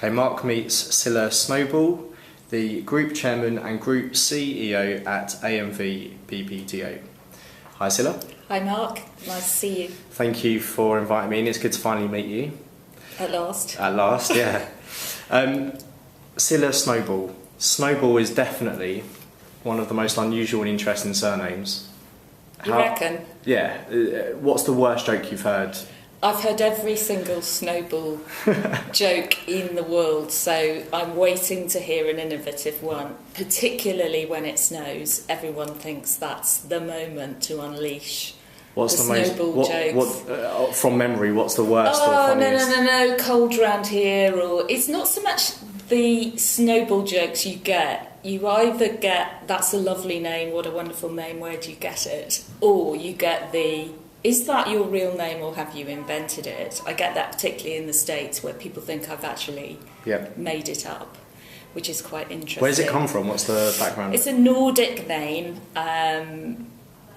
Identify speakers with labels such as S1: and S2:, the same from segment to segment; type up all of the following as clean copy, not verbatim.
S1: Okay, Mark meets Cilla Snowball, the Group Chairman and Group CEO at AMV BBDO. Hi Cilla.
S2: Hi Mark, nice to see you.
S1: Thank you for inviting me in, it's good to finally meet you.
S2: At last.
S1: At last, yeah. Cilla Snowball. Snowball is definitely one of the most unusual and interesting surnames.
S2: You reckon?
S1: Yeah. What's the worst joke you've heard?
S2: I've heard every single snowball joke in the world, so I'm waiting to hear an innovative one. Particularly when it snows, everyone thinks that's the moment to unleash the snowball jokes.
S1: From memory, what's the worst or funniest?
S2: No, cold round here, or it's not so much the snowball jokes you get. You either get, that's a lovely name, what a wonderful name, where do you get it? Or you get the, is that your real name or have you invented it? I get that particularly in the States where people think I've actually made it up, which is quite interesting.
S1: Where does it come from? What's the background?
S2: It's a Nordic name.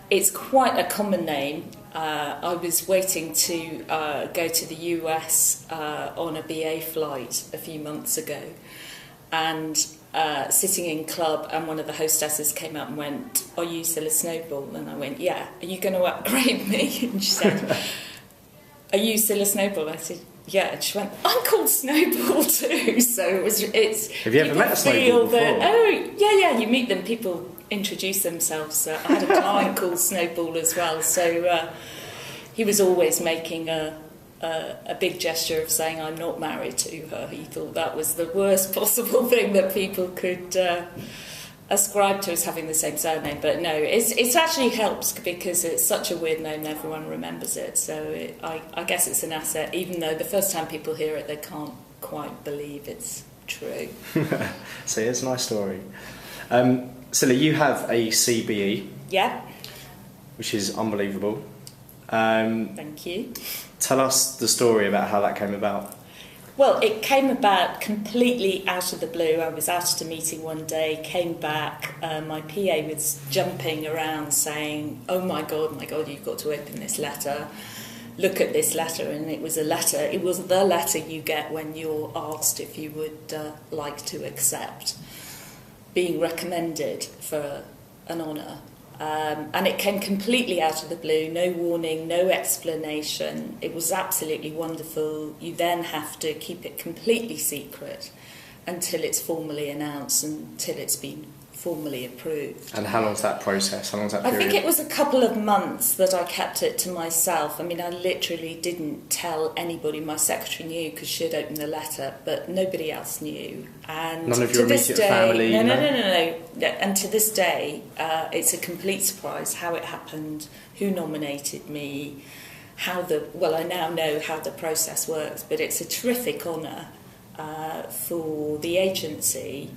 S2: It's quite a common name. I was waiting to go to the US on a BA flight a few months ago, and sitting in club, and one of the hostesses came up and went, "Are you Cilla Snowball?" And I went, "Yeah." "Are you going to upgrade me?" And she said, "Are you Cilla Snowball?" I said, "Yeah." And she went, "I'm called Snowball too." So it's.
S1: Have you ever met a Snowball before?
S2: Yeah. You meet them. People introduce themselves. I had a client called Snowball as well. So he was always making a big gesture of saying I'm not married to her. He thought that was the worst possible thing that people could ascribe to us having the same surname. But no, it actually helps because it's such a weird name, everyone remembers it. So I guess it's an asset, even though the first time people hear it, they can't quite believe it's true.
S1: See, it's a nice story. Cilla, you have a CBE.
S2: Yeah.
S1: Which is unbelievable.
S2: Thank you.
S1: Tell us the story about how that came about.
S2: Well, it came about completely out of the blue. I was out at a meeting one day, came back, my PA was jumping around saying, "Oh my God, you've got to open this letter. Look at this letter." And it was a letter. It was the letter you get when you're asked if you would like to accept being recommended for an honour. And it came completely out of the blue, no warning, no explanation. It was absolutely wonderful. You then have to keep it completely secret until it's formally announced, until it's been formally approved.
S1: And how long's that process? How long's that period?
S2: I think it was a couple of months that I kept it to myself. I mean, I literally didn't tell anybody. My secretary knew because she had opened the letter, but nobody else knew. And
S1: none of your immediate family?
S2: No. And to this day, it's a complete surprise how it happened, who nominated me, I now know how the process works, but it's a terrific honour for the agency,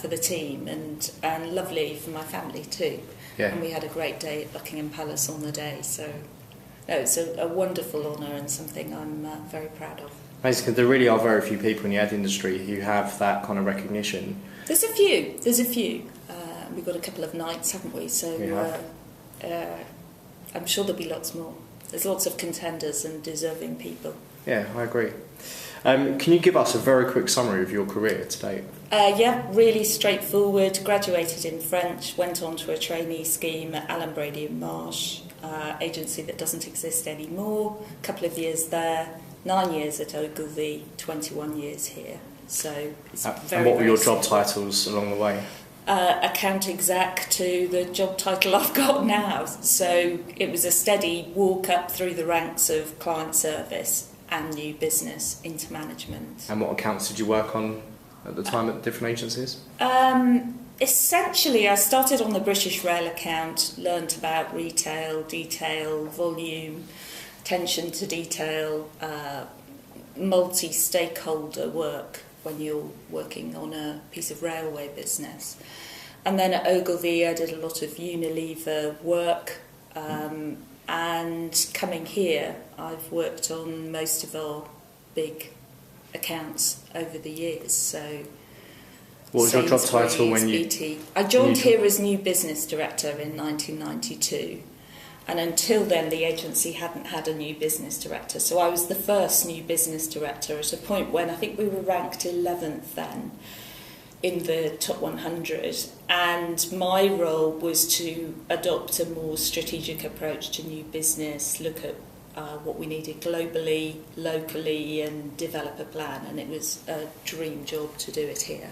S2: for the team, and lovely for my family too. Yeah. And we had a great day at Buckingham Palace on the day, so no, it's a wonderful honour and something I'm very proud of.
S1: Basically, there really are very few people in the ad industry who have that kind of recognition.
S2: There's a few. We've got a couple of nights, haven't we? So I'm sure there'll be lots more. There's lots of contenders and deserving people.
S1: Yeah, I agree. Can you give us a very quick summary of your career to date?
S2: Yeah, really straightforward. Graduated in French, went on to a trainee scheme at Allen Brady and Marsh, agency that doesn't exist anymore. A couple of years there, 9 years at Ogilvy, 21 years here. So it's very.
S1: And what were your job titles along the way?
S2: Account exec to the job title I've got now. So it was a steady walk up through the ranks of client service and new business into management. And
S1: what accounts did you work on at the time at different agencies?
S2: Essentially, I started on the British Rail account, learnt about retail, detail, volume, attention to detail, multi-stakeholder work when you're working on a piece of railway business. And then at Ogilvy, I did a lot of Unilever work, and coming here, I've worked on most of our big accounts over the years. So,
S1: what was your job title when you?
S2: BT. I joined here as new business director in 1992, And until then, the agency hadn't had a new business director. So I was the first new business director at a point when I think we were ranked 11th then in the top 100. And my role was to adopt a more strategic approach to new business, look at what we needed globally, locally, and develop a plan. And it was a dream job to do it here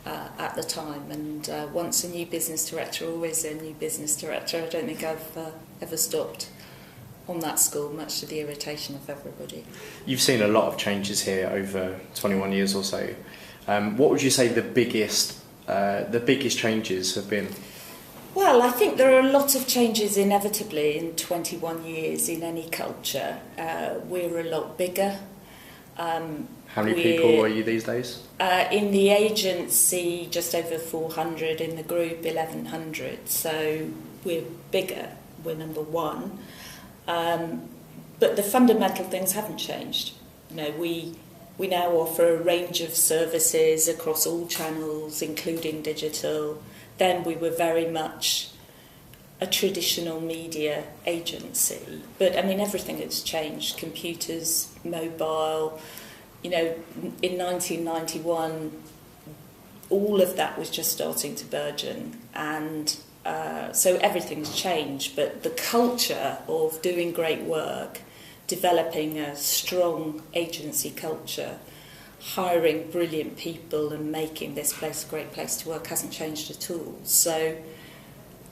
S2: at the time. And once a new business director, always a new business director. I don't think I've ever stopped on that score, much to the irritation of everybody.
S1: You've seen a lot of changes here over 21 years or so. What would you say the biggest changes have been?
S2: Well, I think there are a lot of changes inevitably in 21 years in any culture. We're a lot bigger.
S1: How many people are you these days?
S2: In the agency, just over 400. In the group, 1,100. So we're bigger. We're number one. But the fundamental things haven't changed. You know, we now offer a range of services across all channels, including digital. Then we were very much a traditional media agency. But, I mean, everything has changed. Computers, mobile. You know, in 1991, all of that was just starting to burgeon. And so everything's changed. But the culture of doing great work, developing a strong agency culture, hiring brilliant people and making this place a great place to work hasn't changed at all. So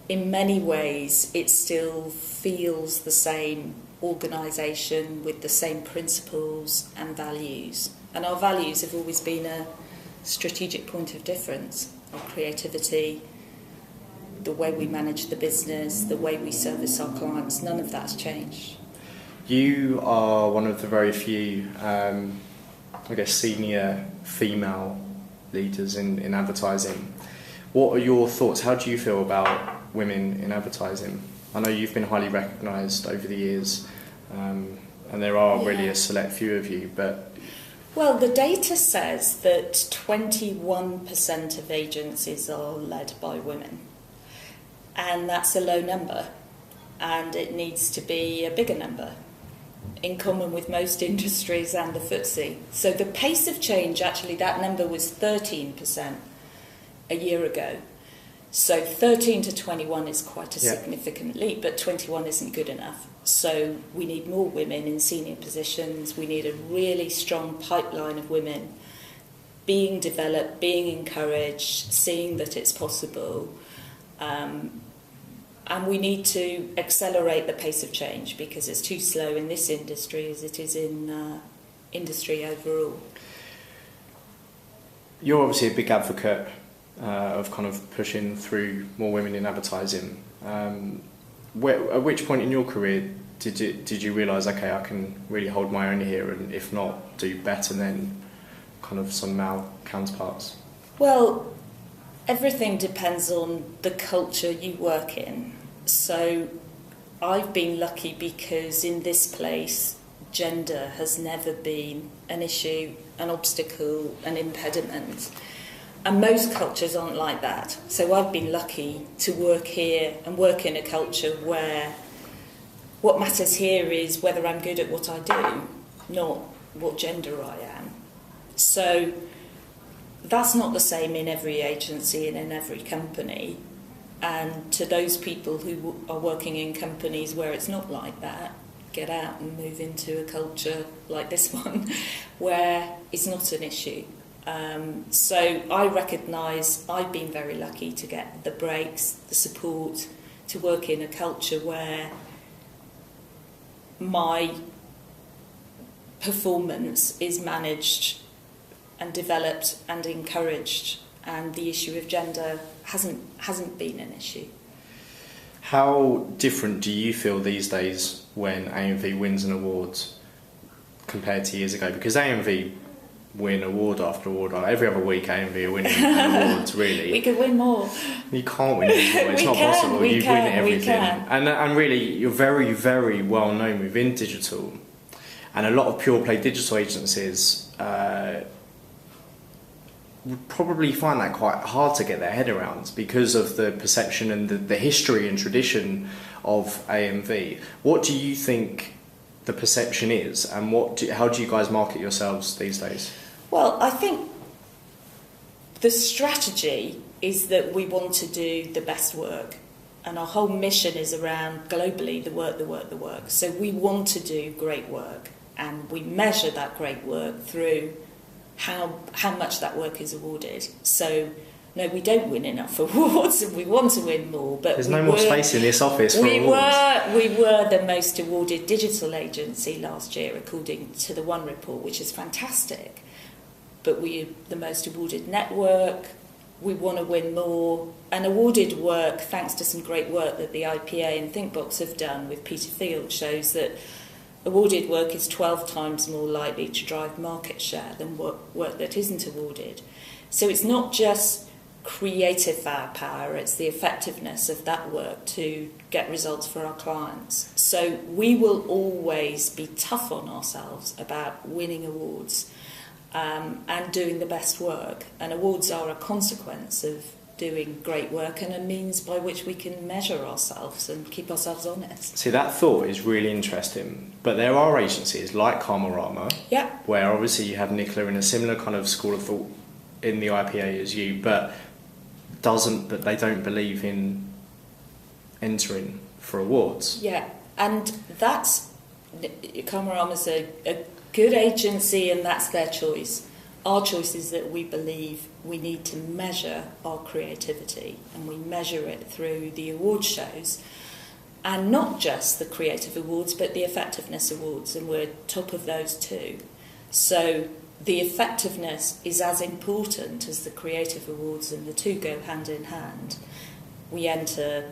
S2: in many ways it still feels the same organisation with the same principles and values. And our values have always been a strategic point of difference. Our creativity, the way we manage the business, the way we service our clients, none of that's changed.
S1: You are one of the very few, senior female leaders in advertising. What are your thoughts? How do you feel about women in advertising? I know you've been highly recognised over the years, and there are really a select few of you, but...
S2: Well, the data says that 21% of agencies are led by women, and that's a low number, and it needs to be a bigger number, in common with most industries and the FTSE. So the pace of change, actually, that number was 13% a year ago. So 13 to 21 is quite a significant leap, but 21 isn't good enough. So we need more women in senior positions. We need a really strong pipeline of women being developed, being encouraged, seeing that it's possible. And we need to accelerate the pace of change because it's too slow in this industry as it is in industry overall.
S1: You're obviously a big advocate of kind of pushing through more women in advertising. At which point in your career did you realise, okay, I can really hold my own here, and if not, do better than kind of some male counterparts?
S2: Well, everything depends on the culture you work in. So I've been lucky because in this place, gender has never been an issue, an obstacle, an impediment. And most cultures aren't like that. So I've been lucky to work here and work in a culture where what matters here is whether I'm good at what I do, not what gender I am. So that's not the same in every agency and in every company. And to those people who are working in companies where it's not like that, get out and move into a culture like this one where it's not an issue. So I recognise I've been very lucky to get the breaks, the support, to work in a culture where my performance is managed and developed and encouraged, and the issue of gender hasn't been an issue.
S1: How different do you feel these days when AMV wins an award compared to years ago? Because AMV win award after award. Every other week AMV are winning an award, really.
S2: We could win more.
S1: You can't win more. It's not possible. You win everything. And really, you're very, very well known within digital. And a lot of pure play digital agencies would probably find that quite hard to get their head around because of the perception and the history and tradition of AMV. What do you think the perception is, and how do you guys market yourselves these days?
S2: Well, I think the strategy is that we want to do the best work, and our whole mission is around globally the work. So we want to do great work, and we measure that great work through how much that work is awarded. So no, we don't win enough awards, and we want to win more. But
S1: there's no more space in this office for awards.
S2: We were the most awarded digital agency last year, according to the One Report, which is fantastic. But we're the most awarded network. We want to win more. And awarded work, thanks to some great work that the IPA and Thinkbox have done with Peter Field, shows that awarded work is 12 times more likely to drive market share than work that isn't awarded. So it's not just creative firepower, it's the effectiveness of that work to get results for our clients. So we will always be tough on ourselves about winning awards and doing the best work. And awards are a consequence of doing great work and a means by which we can measure ourselves and keep ourselves honest.
S1: See, that thought is really interesting. But there are agencies like Karmarama, where obviously you have Nicola in a similar kind of school of thought in the IPA as you, but they don't believe in entering for awards.
S2: Yeah, and that's Karmarama's a good agency, and that's their choice. Our choice is that we believe we need to measure our creativity, and we measure it through the award shows, and not just the creative awards, but the effectiveness awards, and we're top of those too. So the effectiveness is as important as the creative awards, and the two go hand in hand. We enter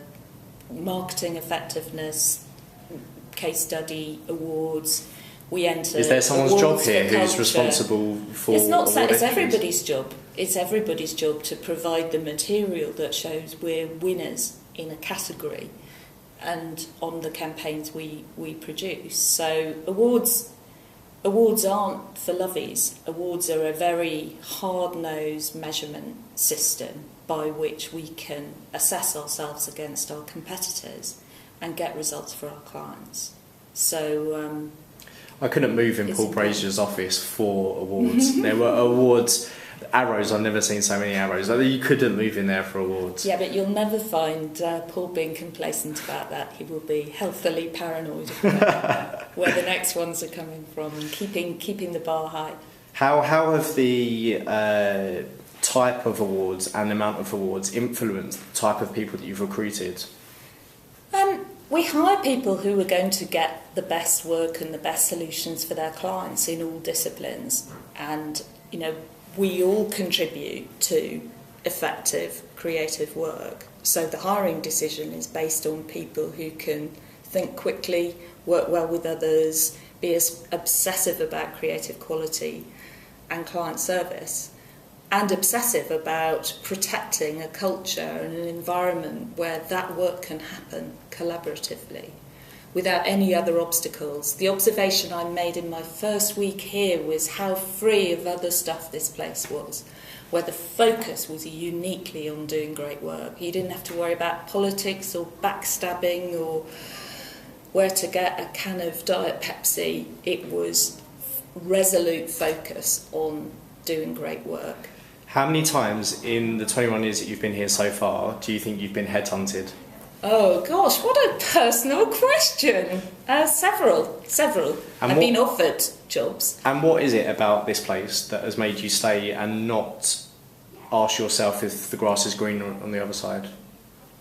S2: marketing effectiveness, case study awards. We enter.
S1: Is there someone's job here who's responsible for?
S2: It's not. It's everybody's job. It's everybody's job to provide the material that shows we're winners in a category, and on the campaigns we produce. So awards aren't for lovies. Awards are a very hard-nosed measurement system by which we can assess ourselves against our competitors and get results for our clients. So
S1: I couldn't move in Paul Brazier's office for awards. There were awards, arrows. I've never seen so many arrows. You couldn't move in there for awards.
S2: Yeah, but you'll never find Paul being complacent about that. He will be healthily paranoid about where the next ones are coming from, and keeping the bar high.
S1: How have the type of awards and the amount of awards influenced the type of people that you've recruited?
S2: We hire people who are going to get the best work and the best solutions for their clients in all disciplines, and we all contribute to effective creative work. So the hiring decision is based on people who can think quickly, work well with others, be as obsessive about creative quality and client service, and obsessive about protecting a culture and an environment where that work can happen collaboratively without any other obstacles. The observation I made in my first week here was how free of other stuff this place was, where the focus was uniquely on doing great work. You didn't have to worry about politics or backstabbing or where to get a can of Diet Pepsi. It was resolute focus on doing great work.
S1: How many times in the 21 years that you've been here so far do you think you've been headhunted?
S2: Oh gosh, what a personal question. Several. I've been offered jobs.
S1: And what is it about this place that has made you stay and not ask yourself if the grass is greener on the other side?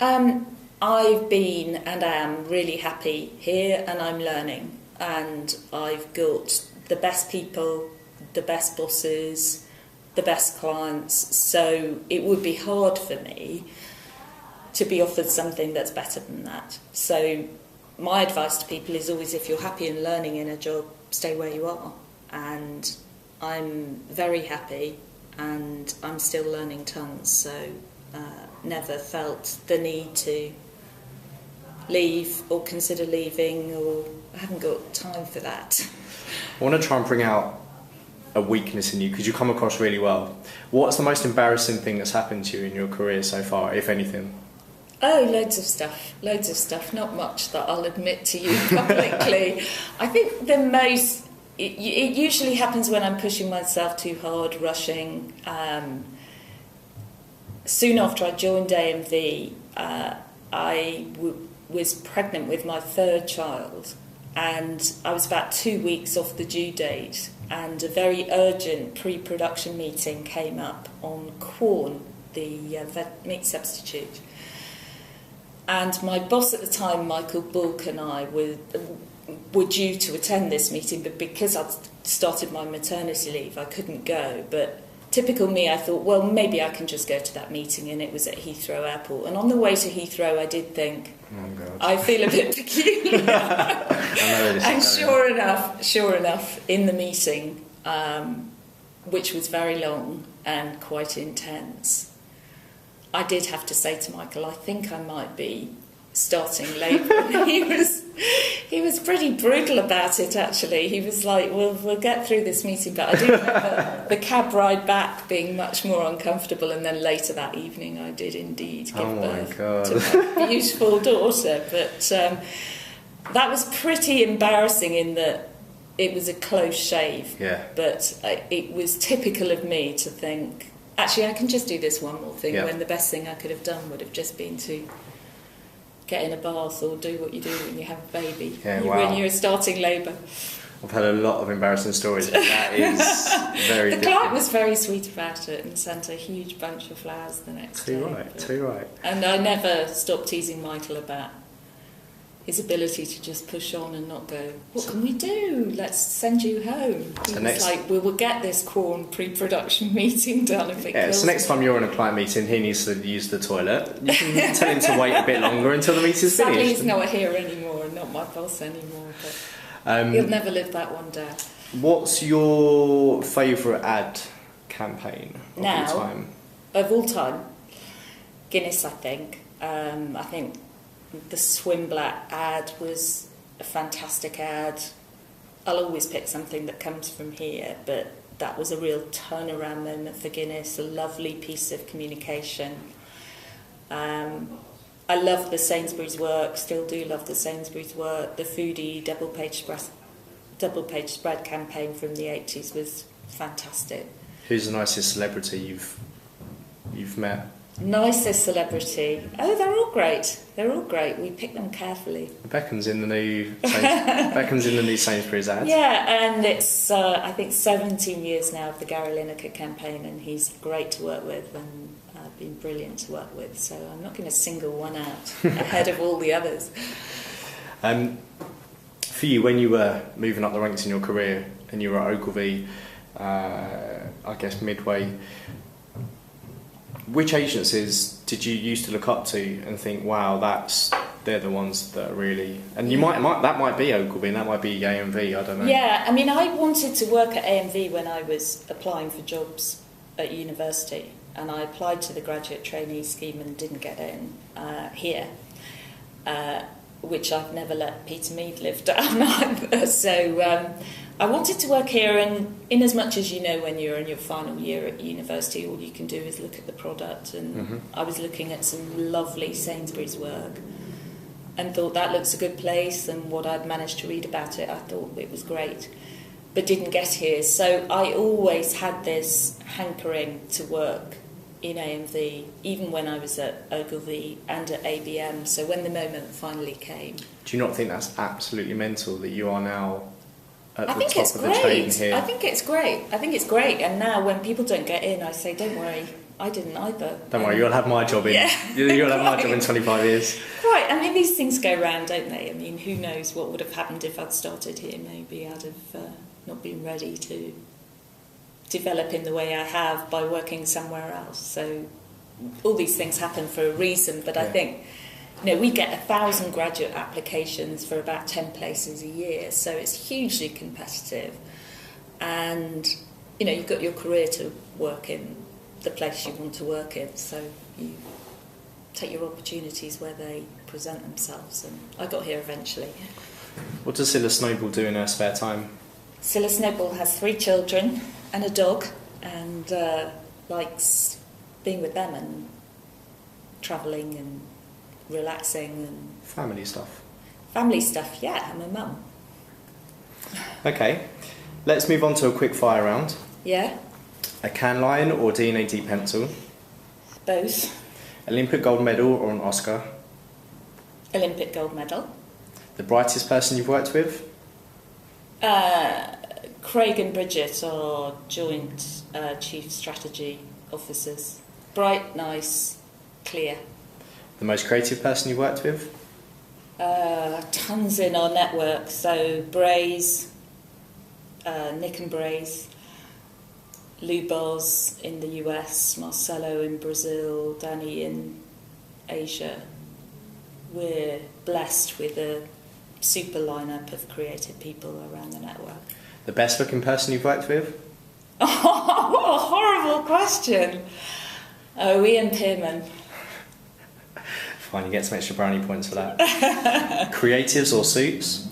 S2: I've been and am really happy here, and I'm learning. And I've got the best people, the best bosses, the best clients. So it would be hard for me to be offered something that's better than that. So my advice to people is always, if you're happy and learning in a job, stay where you are. And I'm very happy, and I'm still learning tons, so never felt the need to leave or consider leaving, or I haven't got time for that.
S1: I want to try and bring out a weakness in you, because you come across really well. What's the most embarrassing thing that's happened to you in your career so far, if anything?
S2: Oh, loads of stuff. Not much that I'll admit to you publicly. I think the most, it usually happens when I'm pushing myself too hard, rushing. Soon after I joined AMV, I was pregnant with my third child, and I was about 2 weeks off the due date, and a very urgent pre-production meeting came up on corn, the meat substitute. And my boss at the time, Michael Bulk, and I were due to attend this meeting, but because I'd started my maternity leave, I couldn't go. But typical me, I thought, well, maybe I can just go to that meeting, and it was at Heathrow Airport. And on the way to Heathrow, I did think,
S1: oh, God,
S2: I feel a bit peculiar. And sure enough, in the meeting, which was very long and quite intense, I did have to say to Michael, I think I might be starting labour. And he was pretty brutal about it, actually. He was like, well, we'll get through this meeting. But I do remember the cab ride back being much more uncomfortable. And then later that evening, I did indeed give birth to my beautiful daughter. But that was pretty embarrassing in that it was a close shave.
S1: Yeah.
S2: But it was typical of me to think, actually, I can just do this one more thing, when the best thing I could have done would have just been to get in a bath or do what you do when you have a baby, when you're starting labour.
S1: I've had a lot of embarrassing stories, but that is very
S2: The
S1: different.
S2: client was very sweet about it and sent a huge bunch of flowers the next day.
S1: Too right.
S2: And I never stopped teasing Michael about his ability to just push on and not go, what can we do? Let's send you home. He was like, we will get this corn pre-production meeting done if it kills
S1: so next time you're in a client meeting, he needs to use the toilet. You can tell him to wait a bit longer until the meeting's
S2: Sadly,
S1: finished.
S2: he's not here anymore, not my boss anymore, but he'll never live that one down.
S1: What's your favourite ad campaign of all time?
S2: Of all time? Guinness, I think. I think the Swimblatt ad was a fantastic ad. I'll always pick something that comes from here, but that was a real turnaround moment for Guinness, a lovely piece of communication. I love the Sainsbury's work, still do love the Sainsbury's work. The Foodie double page spread campaign from the 80s was fantastic.
S1: Who's the nicest celebrity you've met?
S2: Nicest celebrity? Oh, they're all great. They're all great. We pick them carefully.
S1: Beckham's in the new Sainsbury's ad.
S2: Yeah, and it's I think 17 years now of the Gary Lineker campaign, and he's great to work with and been brilliant to work with. So I'm not going to single one out ahead of all the others.
S1: For you, when you were moving up the ranks in your career and you were at Ogilvy, I guess midway, which agencies did you used to look up to and think, wow, they're the ones that are really... And you that might be Ogilvy and that might be AMV, I don't know.
S2: Yeah, I mean, I wanted to work at AMV when I was applying for jobs at university, and I applied to the graduate trainee scheme and didn't get in here, which I've never let Peter Mead live down either. So I wanted to work here, and in as much as you know, when you're in your final year at university, all you can do is look at the product, and I was looking at some lovely Sainsbury's work and thought that looks a good place, and what I'd managed to read about it, I thought it was great, but didn't get here. So I always had this hankering to work in AMV, even when I was at Ogilvy and at ABM. So when the moment finally came...
S1: Do you not think that's absolutely mental that you are now at
S2: I
S1: the
S2: think
S1: top
S2: it's
S1: of
S2: great.
S1: the chain here?
S2: I think it's great. And now when people don't get in, I say, don't worry, I didn't either.
S1: Don't worry, you'll have my job in. You'll have my job in 25 years.
S2: Right, I mean, these things go round, don't they? I mean, who knows what would have happened if I'd started here. Maybe I'd have not been ready to develop in the way I have by working somewhere else. So all these things happen for a reason, but I think, we get 1,000 graduate applications for about 10 places a year, so it's hugely competitive. And, you've got your career to work in the place you want to work in, so you take your opportunities where they present themselves, and I got here eventually.
S1: What does Cilla Snowball do in her spare time?
S2: Cilla Snowball has 3 children, and a dog, and likes being with them and travelling and relaxing and
S1: Family stuff.
S2: family stuff. Yeah, I'm a mum.
S1: Okay, let's move on to a quick fire round.
S2: Yeah,
S1: A can line or D&AD pencil?
S2: both.
S1: Olympic gold medal or an Oscar?
S2: Olympic gold medal.
S1: The brightest person you've worked with?
S2: Craig and Bridget are joint chief strategy officers. Bright, nice, clear.
S1: The most creative person you've worked with?
S2: Tons in our network. So Braze, Nick and Braze, Lou Boz in the US, Marcelo in Brazil, Danny in Asia. We're blessed with a super lineup of creative people around the network.
S1: The best looking person you've worked with?
S2: Oh, what a horrible question. Oh, Ian Pearman.
S1: Fine, you get some extra brownie points for that. Creatives or suits?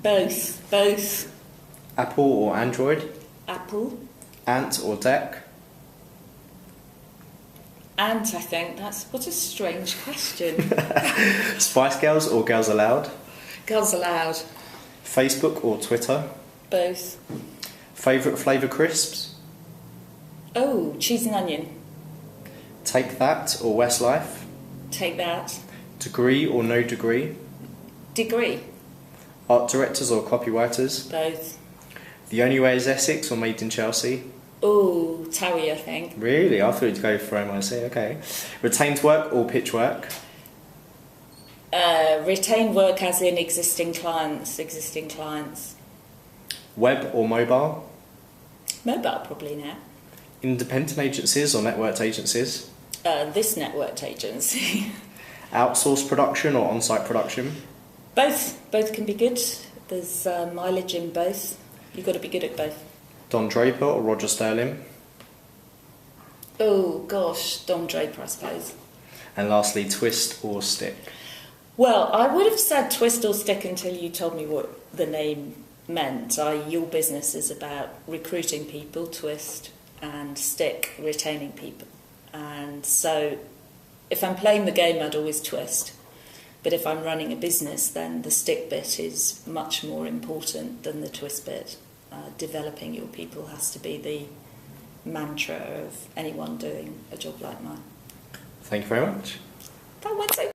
S2: Both.
S1: Apple or Android?
S2: Apple.
S1: Ant or deck?
S2: Ant, I think. What a strange question.
S1: Spice Girls or Girls Aloud?
S2: Girls Aloud.
S1: Facebook or Twitter?
S2: Both.
S1: Favourite flavour crisps?
S2: Oh, cheese and onion.
S1: Take That or Westlife?
S2: Take that.
S1: Degree or no degree?
S2: Degree.
S1: Art directors or copywriters?
S2: Both.
S1: The Only Way is Essex or Made in Chelsea?
S2: Oh, Towie, I think.
S1: Really? I thought you'd go for MIC, okay. Retained work or pitch work?
S2: Retained work as in existing clients.
S1: Web or mobile?
S2: Mobile, probably now.
S1: Independent agencies or networked agencies?
S2: This networked agency.
S1: Outsourced production or on-site production?
S2: Both can be good. There's mileage in both. You've got to be good at both.
S1: Don Draper or Roger Sterling?
S2: Oh gosh, Don Draper, I suppose.
S1: And lastly, twist or stick?
S2: Well, I would have said twist or stick until you told me what the name meant. Your business is about recruiting people, twist, and stick, retaining people. And so if I'm playing the game, I'd always twist. But if I'm running a business, then the stick bit is much more important than the twist bit. Developing your people has to be the mantra of anyone doing a job like mine.
S1: Thank you very much.
S2: That went so